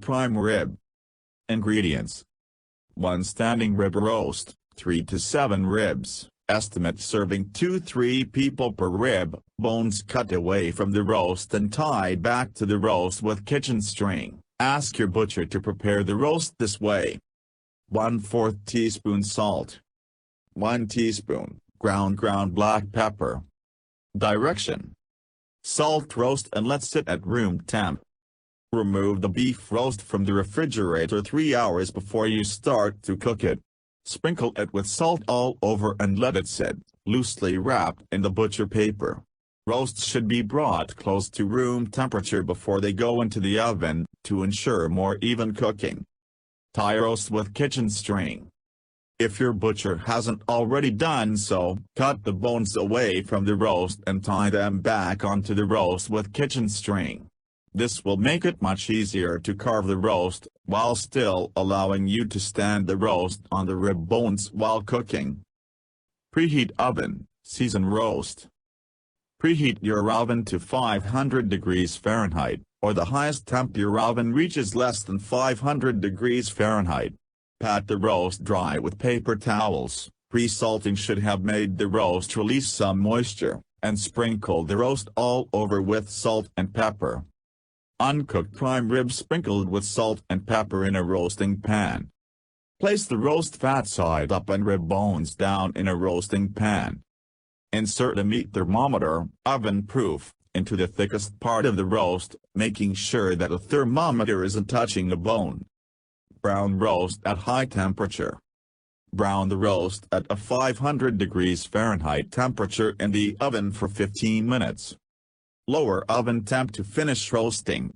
prime rib. Ingredients: 1 standing rib roast, 3 to 7 ribs, estimate serving 2-3 people per rib, bones cut away from the roast and tied back to the roast with kitchen string. Ask your butcher to prepare the roast this way. 1/4 teaspoon salt. 1 teaspoon ground black pepper. Direction: salt roast and let sit at room temp. Remove the beef roast from the refrigerator 3 hours before you start to cook it. Sprinkle it with salt all over and let it sit, loosely wrapped in the butcher paper. Roasts should be brought close to room temperature before they go into the oven, to ensure more even cooking. Tie roast with kitchen string. If your butcher hasn't already done so, cut the bones away from the roast and tie them back onto the roast with kitchen string. This will make it much easier to carve the roast, while still allowing you to stand the roast on the rib bones while cooking. Preheat oven, season roast. Preheat your oven to 500 degrees Fahrenheit, or the highest temp your oven reaches less than 500 degrees Fahrenheit. Pat the roast dry with paper towels. Pre-salting should have made the roast release some moisture, and sprinkle the roast all over with salt and pepper. Uncooked prime rib sprinkled with salt and pepper in a roasting pan. Place the roast fat side up and rib bones down in a roasting pan. Insert a meat thermometer, oven-proof, into the thickest part of the roast, making sure that the thermometer isn't touching the bone. Brown roast at high temperature. Brown the roast at a 500 degrees Fahrenheit temperature in the oven for 15 minutes. Lower oven temp to finish roasting.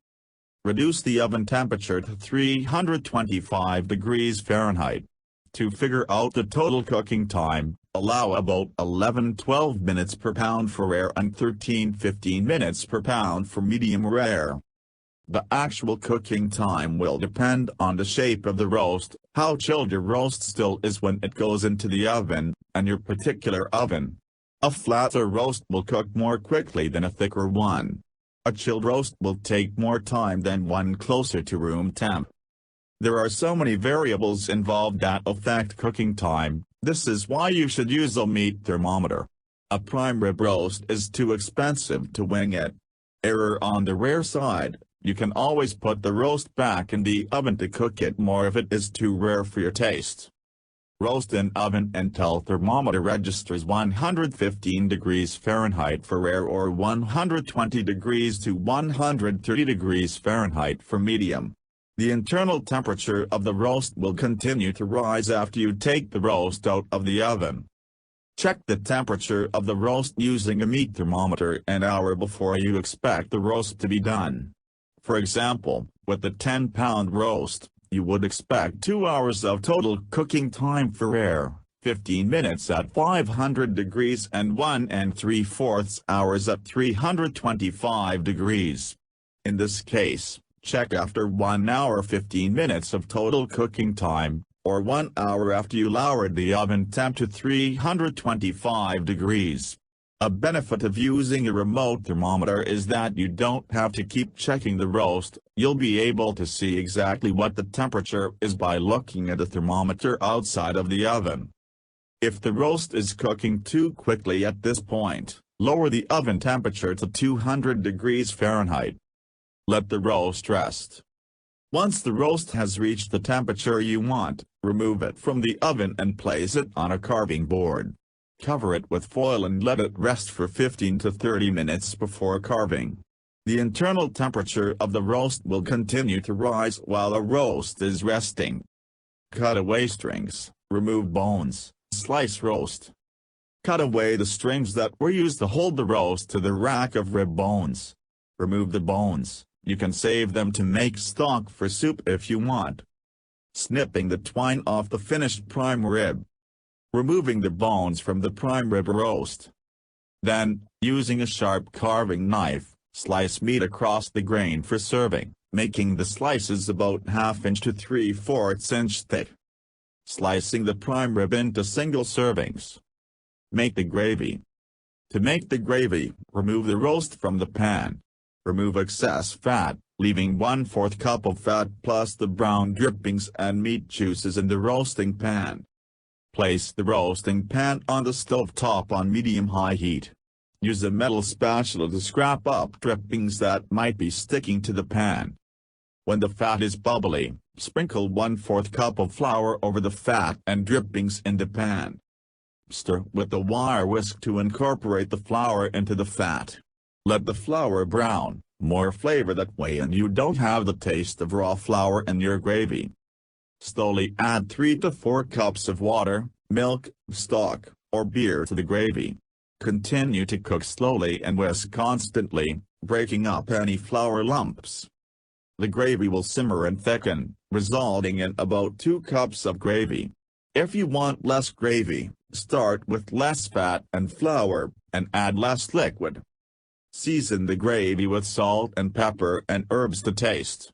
Reduce the oven temperature to 325 degrees Fahrenheit. To figure out the total cooking time, allow about 11-12 minutes per pound for rare and 13-15 minutes per pound for medium rare. The actual cooking time will depend on the shape of the roast, how chilled your roast still is when it goes into the oven, and your particular oven. A flatter roast will cook more quickly than a thicker one. A chilled roast will take more time than one closer to room temp. There are so many variables involved that affect cooking time. This is why you should use a meat thermometer. A prime rib roast is too expensive to wing it. Error on the rare side. You can always put the roast back in the oven to cook it more if it is too rare for your taste. Roast in oven until thermometer registers 115 degrees Fahrenheit for rare or 120 degrees to 130 degrees Fahrenheit for medium. The internal temperature of the roast will continue to rise after you take the roast out of the oven. Check the temperature of the roast using a meat thermometer an hour before you expect the roast to be done. For example, with a 10-pound roast, you would expect 2 hours of total cooking time for rare, 15 minutes at 500 degrees and 1 3/4 hours at 325 degrees. In this case, check after 1 hour 15 minutes of total cooking time, or 1 hour after you lowered the oven temp to 325 degrees. A benefit of using a remote thermometer is that you don't have to keep checking the roast. You'll be able to see exactly what the temperature is by looking at the thermometer outside of the oven. If the roast is cooking too quickly at this point, lower the oven temperature to 200 degrees Fahrenheit. Let the roast rest. Once the roast has reached the temperature you want, remove it from the oven and place it on a carving board. Cover it with foil and let it rest for 15 to 30 minutes before carving. The internal temperature of the roast will continue to rise while the roast is resting. Cut away strings, remove bones, slice roast. Cut away the strings that were used to hold the roast to the rack of rib bones. Remove the bones. You can save them to make stock for soup if you want. Snipping the twine off the finished prime rib. Removing the bones from the prime rib roast. Then, using a sharp carving knife, slice meat across the grain for serving, making the slices about 1/2 inch to 3/4 inch thick. Slicing the prime rib into single servings. Make the gravy. To make the gravy, remove the roast from the pan. Remove excess fat, leaving 1/4 cup of fat plus the brown drippings and meat juices in the roasting pan. Place the roasting pan on the stove top on medium-high heat. Use a metal spatula to scrape up drippings that might be sticking to the pan. When the fat is bubbly, sprinkle 1/4 cup of flour over the fat and drippings in the pan. Stir with a wire whisk to incorporate the flour into the fat. Let the flour brown, more flavor that way and you don't have the taste of raw flour in your gravy. Slowly add 3 to 4 cups of water, milk, stock, or beer to the gravy. Continue to cook slowly and whisk constantly, breaking up any flour lumps. The gravy will simmer and thicken, resulting in about 2 cups of gravy. If you want less gravy, start with less fat and flour, and add less liquid. Season the gravy with salt and pepper and herbs to taste.